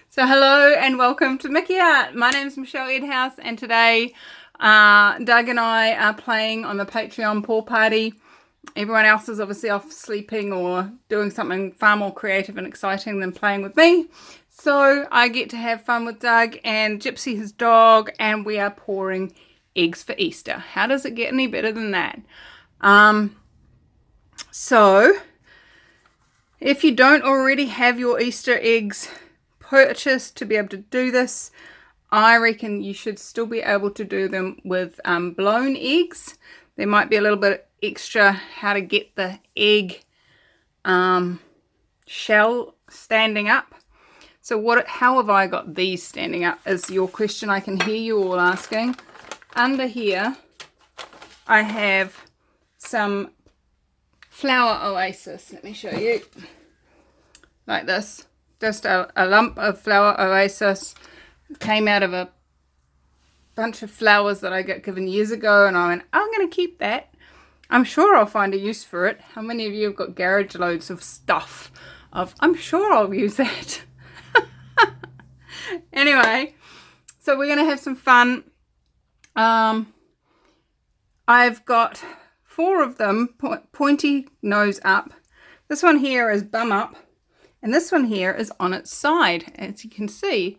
So hello and welcome to Mickey Art. My name is Michelle Edhouse, and today Doug and I are playing on the Patreon pool party. Everyone else is obviously off sleeping or doing something far more creative and exciting than playing with me. So I get to have fun with Doug and Gypsy, his dog, and we are pouring eggs for Easter. How does it get any better than that? So if you don't already have your Easter eggs purchased to be able to do this, I reckon you should still be able to do them with blown eggs. There might be a little bit extra how to get the egg shell standing up. So how have I got these standing up is your question I can hear you all asking. Under here I have some Flower Oasis. Let me show you. Like this. Just a lump of Flower Oasis. It came out of a bunch of flowers that I got given years ago, and I went, I'm going to keep that. I'm sure I'll find a use for it. How many of you have got garage loads of stuff? I'm sure I'll use that. Anyway, so we're going to have some fun. I've got 4 of them, pointy nose up. This one here is bum up. And this one here is on its side, as you can see,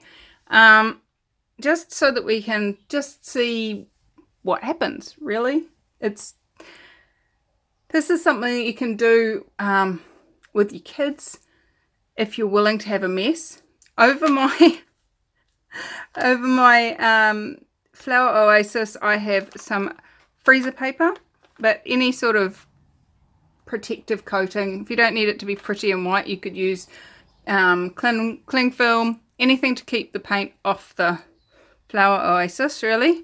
just so that we can just see what happens, really. This is something that you can do with your kids if you're willing to have a mess. Over my Flower Oasis, I have some freezer paper, but any sort of protective coating. If you don't need it to be pretty and white, you could use cling film, anything to keep the paint off the Flower Oasis, really.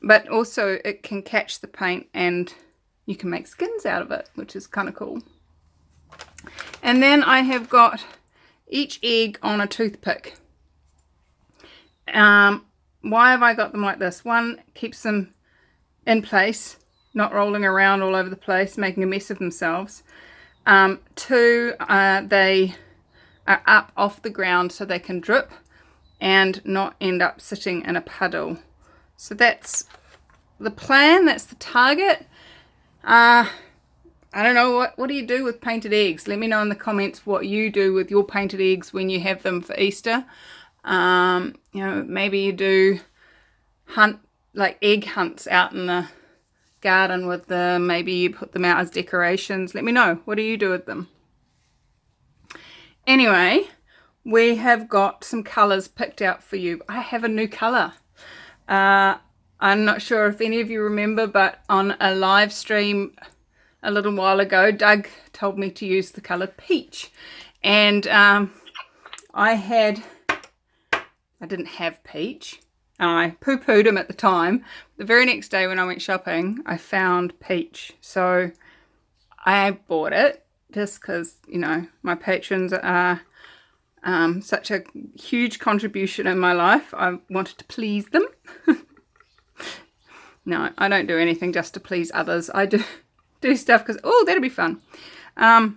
But also it can catch the paint and you can make skins out of it, which is kind of cool. And then I have got each egg on a toothpick. Why have I got them like this? One, keeps them in place, not rolling around all over the place, making a mess of themselves. 2, they are up off the ground so they can drip and not end up sitting in a puddle. So that's the plan, that's the target. I don't know, what do you do with painted eggs? Let me know in the comments what you do with your painted eggs when you have them for Easter. Maybe you do egg hunts out in the garden with them. Maybe you put them out as decorations. Let me know, what do you do with them? Anyway, we have got some colors picked out for you. I have a new color. I'm not sure if any of you remember, but on a live stream a little while ago, Doug told me to use the color peach, and I didn't have peach. I poo-pooed him at the time. The very next day when I went shopping, I found peach. So I bought it just because, my patrons are such a huge contribution in my life. I wanted to please them. No, I don't do anything just to please others. I do stuff because, that'll be fun. But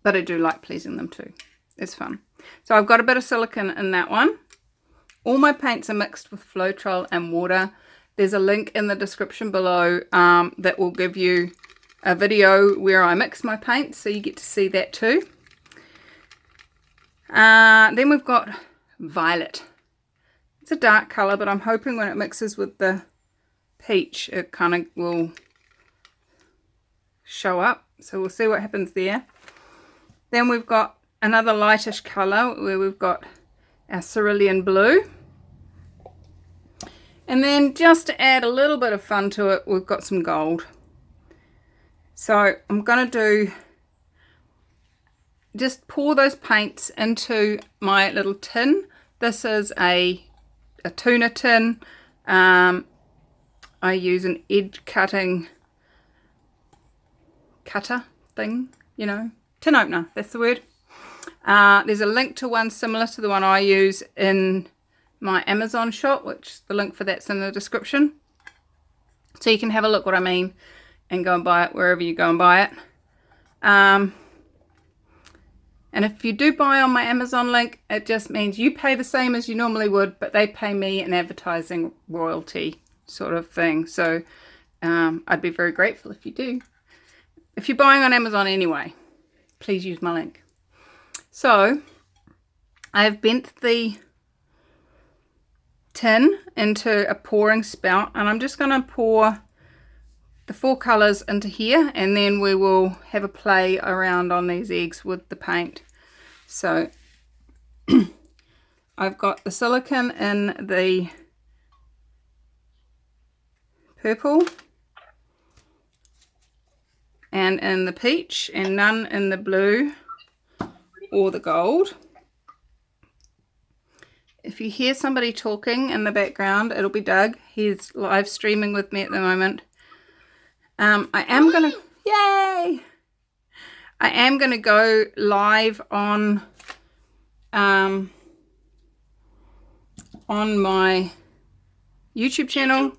I do like pleasing them too. It's fun. So I've got a bit of silicone in that one. All my paints are mixed with Floetrol and water. There's a link in the description below that will give you a video where I mix my paints, so you get to see that too. Then we've got violet. It's a dark colour, but I'm hoping when it mixes with the peach, it kind of will show up. So we'll see what happens there. Then we've got another lightish colour where we've got our cerulean blue. And then just to add a little bit of fun to it, we've got some gold. So I'm going to just pour those paints into my little tin. This is a tuna tin. I use an edge cutting cutter thing, tin opener, that's the word. There's a link to one similar to the one I use in my Amazon shop, which the link for that's in the description. So you can have a look what I mean and go and buy it wherever you go and buy it. And if you do buy on my Amazon link, it just means you pay the same as you normally would, but they pay me an advertising royalty sort of thing. So I'd be very grateful if you do. If you're buying on Amazon anyway, please use my link. So I've bent the tin into a pouring spout, and I'm just going to pour the 4 colours into here, and then we will have a play around on these eggs with the paint. So I've got the silicone in the purple and in the peach, and none in the blue or the gold. If you hear somebody talking in the background, it'll be Doug. He's live streaming with me at the moment. I am gonna, yay! I am gonna go live on my YouTube channel,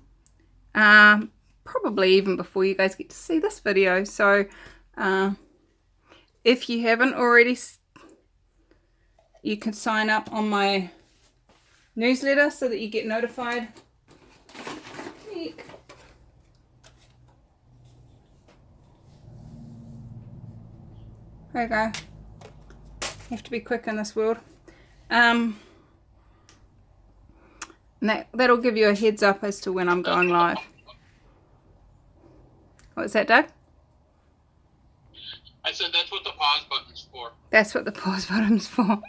probably even before you guys get to see this video. So if you haven't already, you can sign up on my newsletter so that you get notified. There you go. You have to be quick in this world. And that'll give you a heads up as to when I'm going live. What's that, Doug? I said that's what the pause button's for. That's what the pause button's for.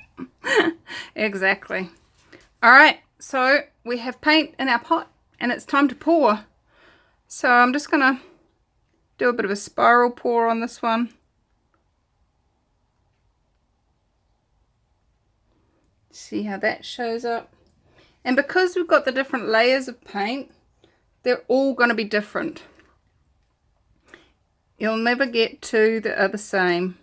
Exactly. Alright, so we have paint in our pot and it's time to pour. So I'm just going to do a bit of a spiral pour on this one. See how that shows up. And because we've got the different layers of paint, they're all going to be different. You'll never get two that are the same,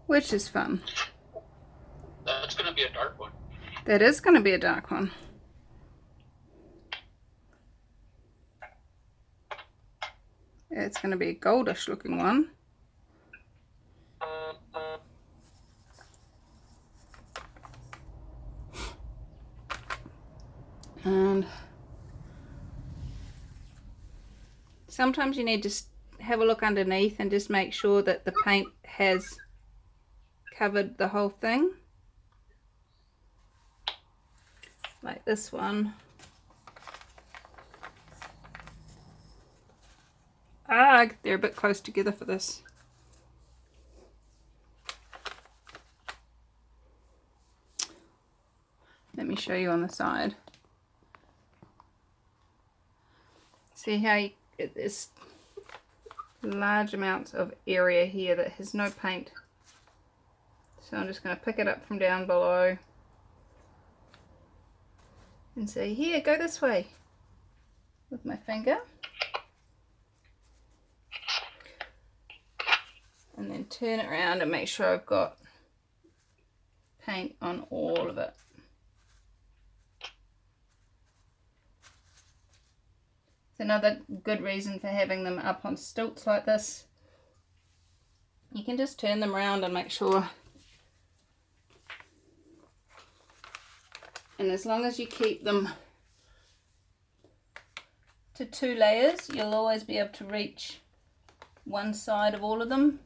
which is fun. That's going to be a dark one. That is going to be a dark one. It's going to be a goldish looking one. And sometimes you need to have a look underneath and just make sure that the paint has covered the whole thing. Like this one. They're a bit close together for this. Let me show you on the side. See how there's large amounts of area here that has no paint. So I'm just going to pick it up from down below and say, here, go this way with my finger. And then turn it around and make sure I've got paint on all of it. It's another good reason for having them up on stilts like this. You can just turn them around and make sure. And as long as you keep them to 2 layers, you'll always be able to reach one side of all of them.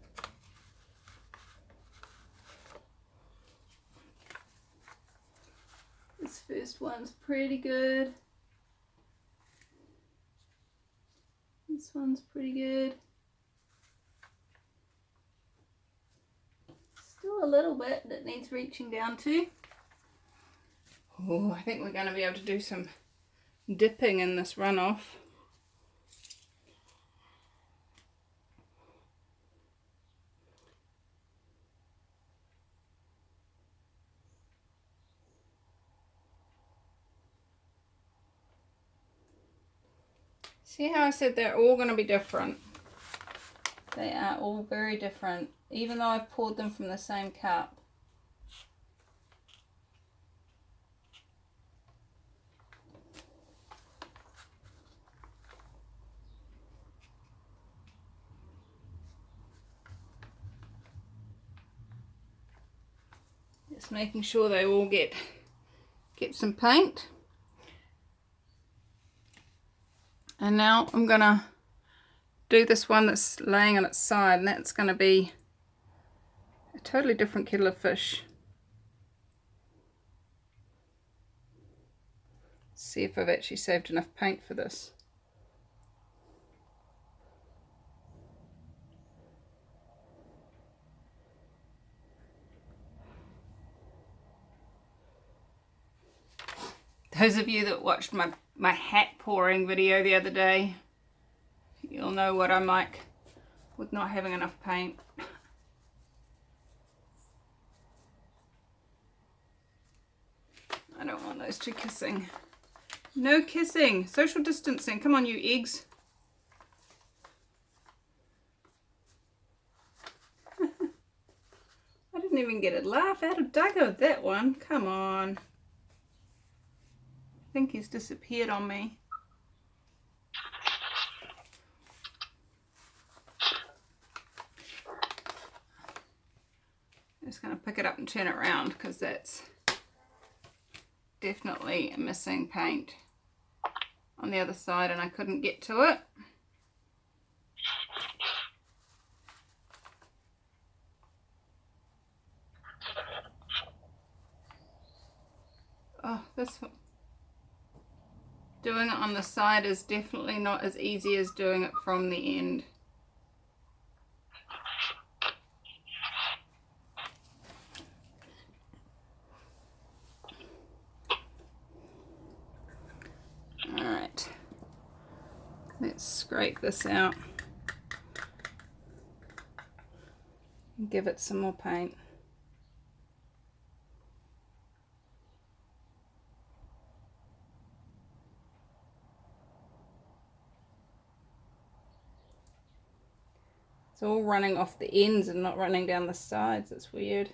This first one's pretty good. This one's pretty good. Still a little bit that needs reaching down to. Oh, I think we're going to be able to do some dipping in this runoff. See how I said they're all going to be different? They are all very different, even though I've poured them from the same cup. Just making sure they all get some paint. And now I'm gonna do this one that's laying on its side, and that's gonna be a totally different kettle of fish. See if I've actually saved enough paint for this. Those of you that watched my hat pouring video the other day, you'll know what I'm like with not having enough paint. I don't want those two kissing. No kissing. Social distancing. Come on, you eggs. I didn't even get a laugh out of Doug with that one. Come on. I think he's disappeared on me. I'm just going to pick it up and turn it around because that's definitely missing paint on the other side and I couldn't get to it. Oh, this one. Doing it on the side is definitely not as easy as doing it from the end. Alright, let's scrape this out and give it some more paint. It's all running off the ends and not running down the sides. It's weird.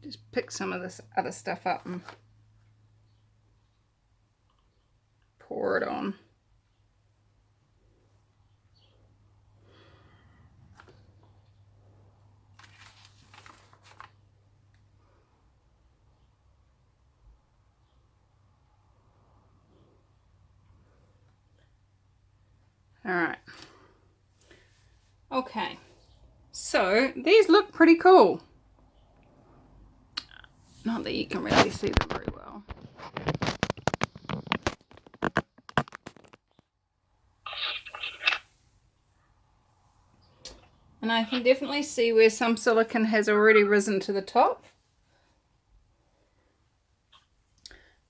Just pick some of this other stuff up and pour it on. All right. Okay. So these look pretty cool. Not that you can really see them very well. And I can definitely see where some silicone has already risen to the top.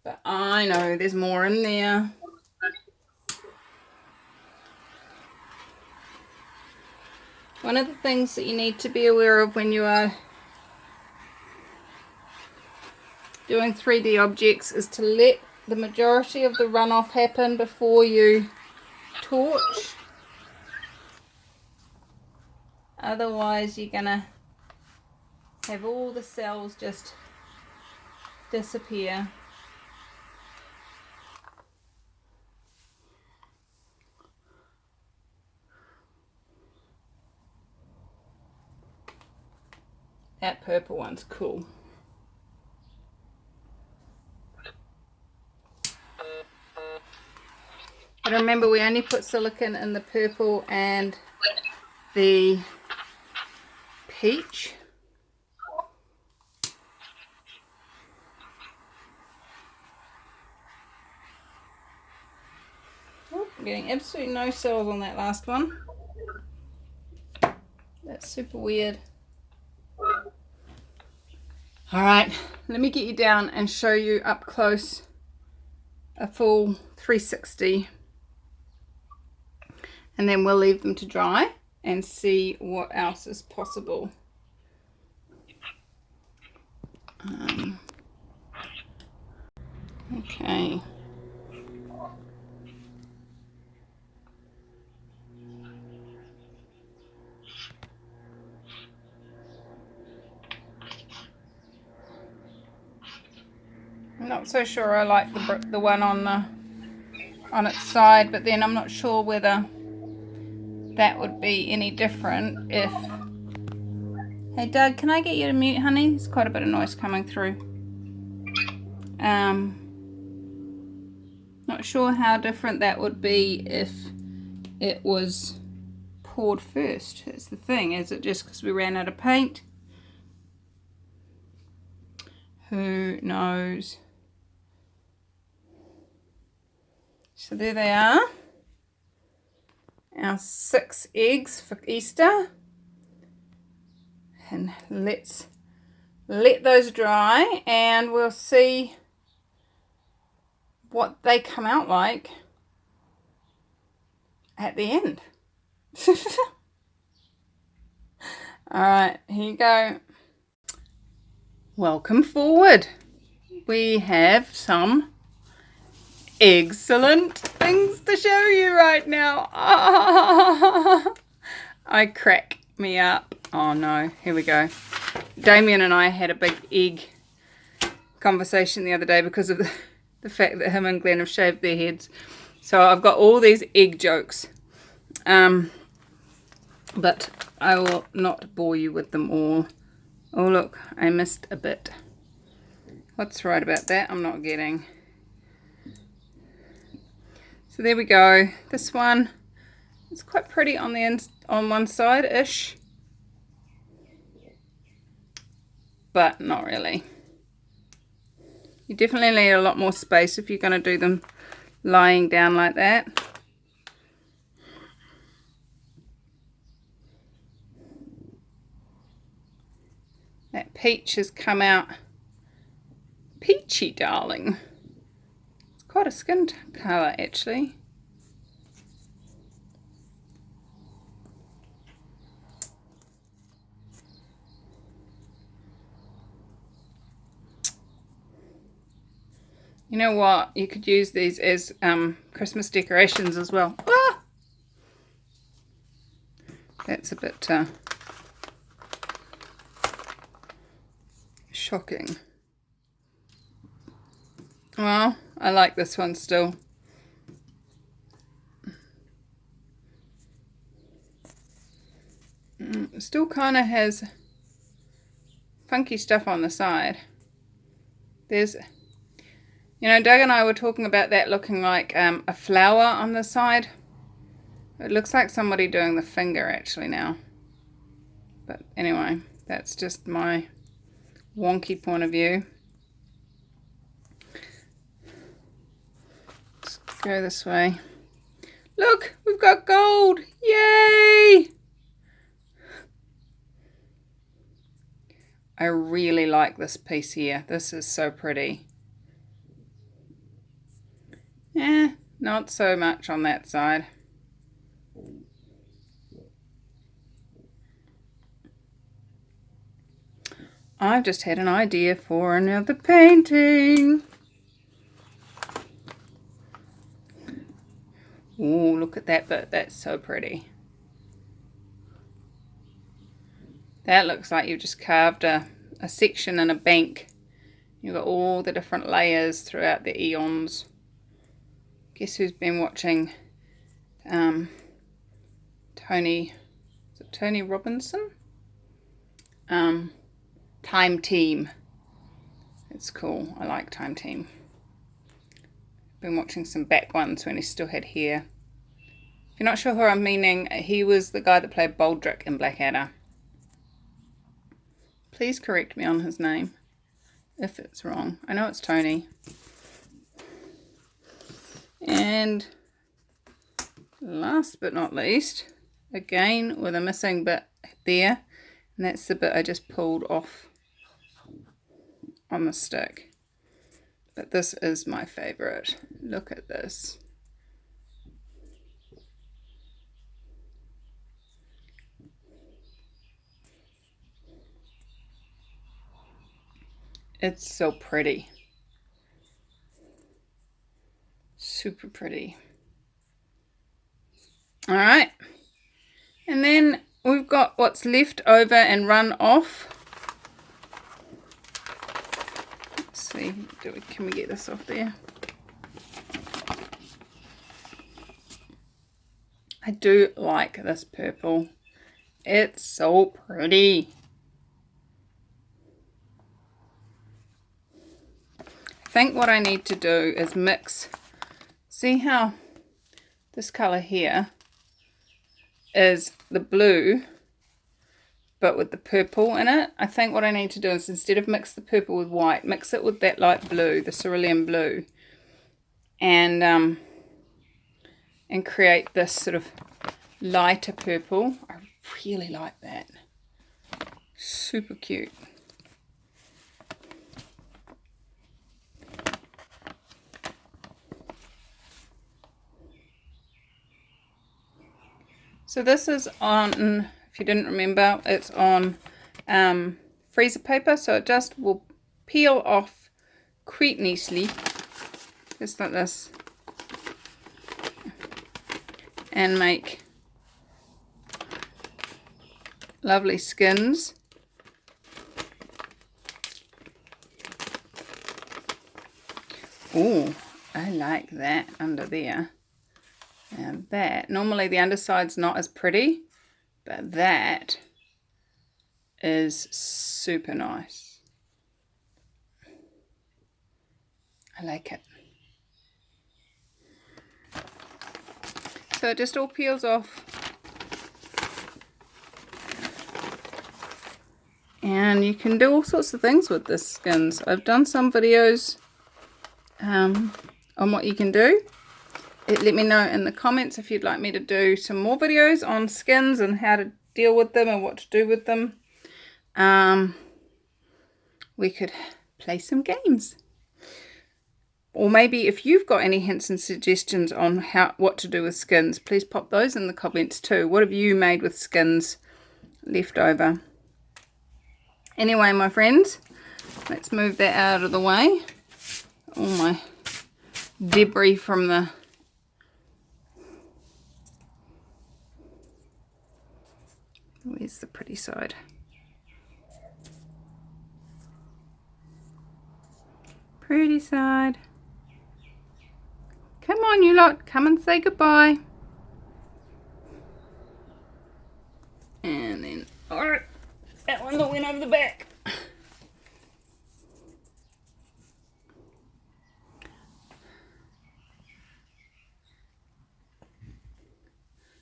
But I know there's more in there. One of the things that you need to be aware of when you are doing 3D objects is to let the majority of the runoff happen before you torch. Otherwise you're gonna have all the cells just disappear. That purple one's cool. But remember, we only put silicone in the purple and the peach. Oh, I'm getting absolutely no cells on that last one. That's super weird. Alright, let me get you down and show you up close a full 360. And then we'll leave them to dry and see what else is possible. Okay. I'm not so sure I like the one on its side, but then I'm not sure whether that would be any different if... Hey Doug, can I get you to mute, honey? There's quite a bit of noise coming through. Not sure how different that would be if it was poured first. That's the thing. Is it just because we ran out of paint? Who knows? So there they are. Our 6 eggs for Easter. And let's let those dry and we'll see what they come out like at the end. Alright, here you go. Welcome forward. We have some excellent things to show you right now. I crack me up. Oh no, here we go. Damien and I had a big egg conversation the other day because of the fact that him and Glenn have shaved their heads. So I've got all these egg jokes. But I will not bore you with them all. Oh look, I missed a bit. What's right about that? I'm not getting. So there we go. This one is quite pretty on the on one side-ish. But not really. You definitely need a lot more space if you're going to do them lying down like that. That peach has come out peachy, darling. It's quite a skin colour actually. You know what? You could use these as Christmas decorations as well. Ah! That's a bit shocking. Well, I like this one still. Still kind of has funky stuff on the side. There's... You know, Doug and I were talking about that looking like a flower on the side. It looks like somebody doing the finger actually now. But anyway, that's just my wonky point of view. Let's go this way. Look, we've got gold. Yay! I really like this piece here. This is so pretty. Not so much on that side. I've just had an idea for another painting. Oh, look at that bit. That's so pretty. That looks like you've just carved a section in a bank. You've got all the different layers throughout the eons. Guess who's been watching Tony Robinson? Time Team. It's cool. I like Time Team. Been watching some back ones when he still had hair. If you're not sure who I'm meaning, he was the guy that played Baldric in Blackadder. Please correct me on his name if it's wrong. I know it's Tony. And last but not least, again with a missing bit there, and that's the bit I just pulled off on the stick. But this is my favorite. Look at this. It's so pretty. Super pretty. All right. And then we've got what's left over and run off. Let's see Can we get this off there? I do like this purple. It's so pretty. I think what I need to do is mix. See how this color here is the blue, but with the purple in it? I think what I need to do is, instead of mix the purple with white, mix it with that light blue, the cerulean blue, and create this sort of lighter purple. I really like that. Super cute. So this is on, if you didn't remember, it's on freezer paper, so it just will peel off quite nicely, just like this, and make lovely skins. Oh, I like that under there. And that, normally the underside's not as pretty, but that is super nice. I like it. So it just all peels off. And you can do all sorts of things with this skins. I've done some videos on what you can do. Let me know in the comments if you'd like me to do some more videos on skins and how to deal with them and what to do with them. We could play some games. Or maybe if you've got any hints and suggestions on what to do with skins, please pop those in the comments too. What have you made with skins left over? Anyway, my friends, let's move that out of the way. All my debris from the... Where's the pretty side? Pretty side. Come on, you lot. Come and say goodbye. And then, alright, that one that went over the back.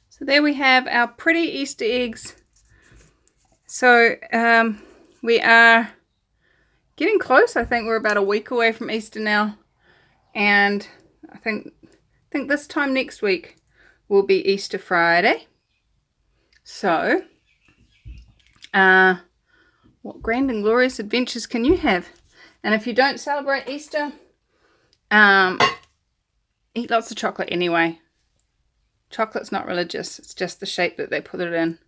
So there we have our pretty Easter eggs. So we are getting close. I think we're about a week away from Easter now, and I think this time next week will be Easter Friday. So what grand and glorious adventures can you have? And if you don't celebrate Easter, eat lots of chocolate anyway. Chocolate's not religious, it's just the shape that they put it in.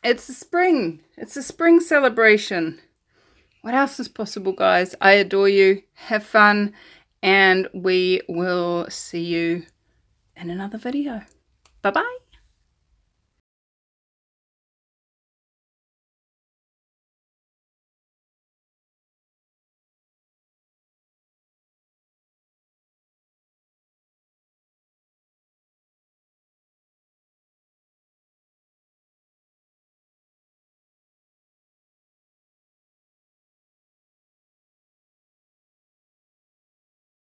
It's a spring celebration. What else is possible, guys? I adore you. Have fun, and we will see you in another video. Bye bye.